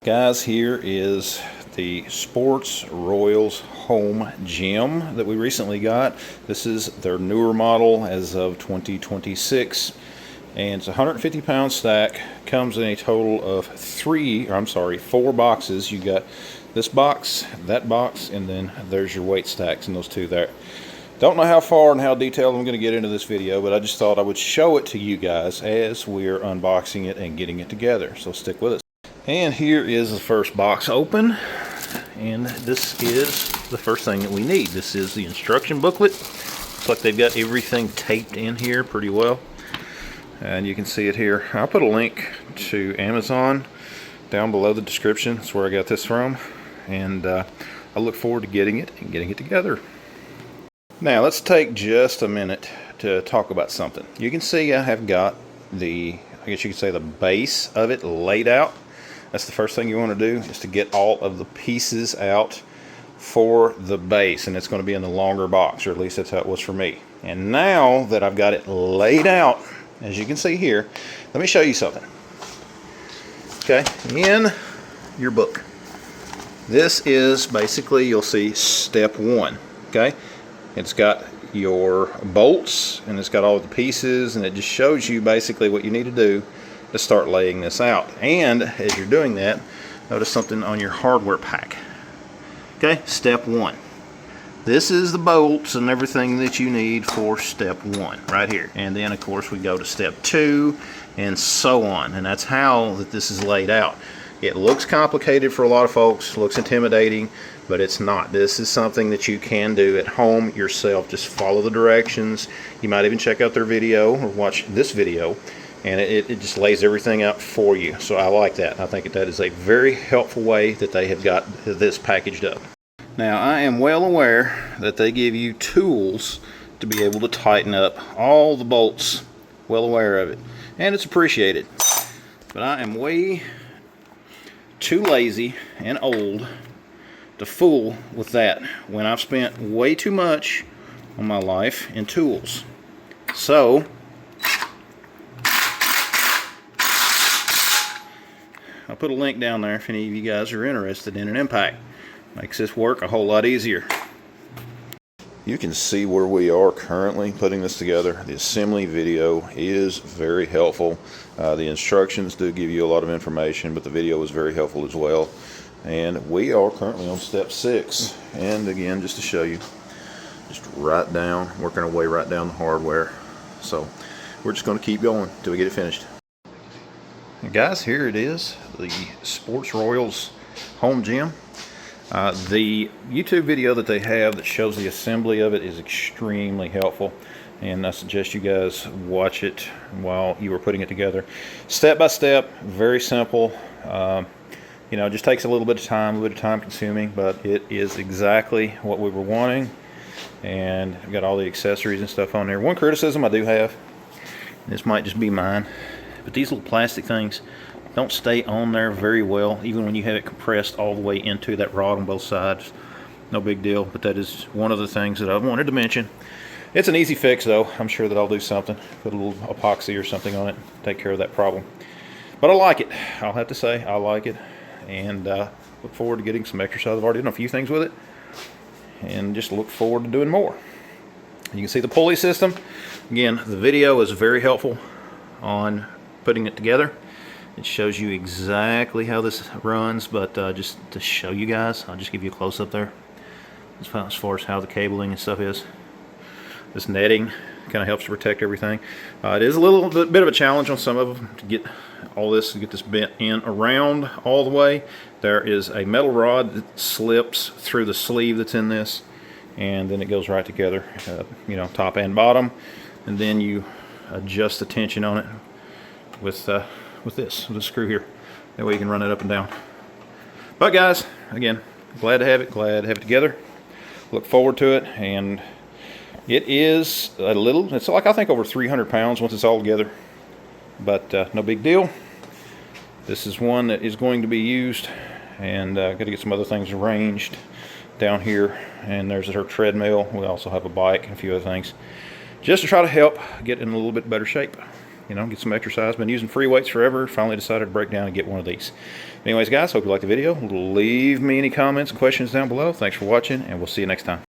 Guys, here is the Sportsroyals home gym that we recently got. This is their newer model as of 2026, and it's a 150-pound stack. Comes in a total of four boxes. You got this box, that box, and then there's your weight stacks in those two there. Don't know how far and how detailed I'm going to get into this video, but I just thought I would show it to you guys as we're unboxing it and getting it together. So stick with us. And here is the first box open, and this is the first thing that we need. This is the instruction booklet. Looks like they've got everything taped in here pretty well, and you can see it here. I'll put a link to Amazon down below the description. That's where I got this from, and I look forward to getting it and getting it together. Now let's take just a minute to talk about something. You can see I have got I guess you could say the base of it laid out. That's the first thing you want to do, is to get all of the pieces out for the base, and it's going to be in the longer box, or at least that's how it was for me. And now that I've got it laid out, as you can see here, let me show you something. Okay, in your book, this is basically, you'll see step one. Okay, it's got your bolts and it's got all the pieces, and it just shows you basically what you need to do to start laying this out. And as you're doing that, notice something on your hardware pack. Okay, step one. This is the bolts and everything that you need for step one right here. And then of course we go to step two and so on. And that's how this is laid out. It looks complicated for a lot of folks, looks intimidating, but it's not. This is something that you can do at home yourself. Just follow the directions. You might even check out their video or watch this video, and it just lays everything out for you. So I like that. I think that is a very helpful way that they have got this packaged up. Now I am well aware that they give you tools to be able to tighten up all the bolts. Well aware of it, and it's appreciated. But I am way too lazy and old to fool with that when I've spent way too much on my life in tools. So I'll put a link down there if any of you guys are interested in an impact. Makes this work a whole lot easier. You can see where we are currently putting this together. The assembly video is very helpful. The instructions do give you a lot of information, but the video is very helpful as well. And we are currently on step 6. And again, just to show you, just right down, working our way right down the hardware. So we're just going to keep going until we get it finished. And guys, here it is, the Sportsroyals home gym. The YouTube video that they have that shows the assembly of it is extremely helpful, and I suggest you guys watch it while you are putting it together. Step by step, very simple. You know, it just takes a little bit of time, consuming, but it is exactly what we were wanting. And I've got all the accessories and stuff on there. One criticism I do have, and this might just be mine, but these little plastic things don't stay on there very well, even when you have it compressed all the way into that rod on both sides. No big deal, but that is one of the things that I wanted to mention. It's an easy fix though. I'm sure that I'll do something, put a little epoxy or something on it, take care of that problem. But I like it. I'll have to say I like it, and look forward to getting some exercise. I've already done a few things with it, and just look forward to doing more. You can see the pulley system. Again, the video is very helpful on putting it together. It shows you exactly how this runs, but just to show you guys, I'll just give you a close-up there as far as how the cabling and stuff is. This netting kind of helps to protect everything. It is a little bit of a challenge on some of them to get all this, bent in around all the way. There is a metal rod that slips through the sleeve that's in this, and then it goes right together, you know, top and bottom, and then you adjust the tension on it with this screw here. That way you can run it up and down. But guys, again, glad to have it together. Look forward to it, and it is it's like, I think, over 300 pounds once it's all together, but no big deal. This is one that is going to be used, and got to get some other things arranged down here. And there's her treadmill. We also have a bike and a few other things, just to try to help get in a little bit better shape. you know, get some exercise. Been using free weights forever. Finally decided to break down and get one of these. Anyways, guys, hope you liked the video. Leave me any comments and questions down below. Thanks for watching, and we'll see you next time.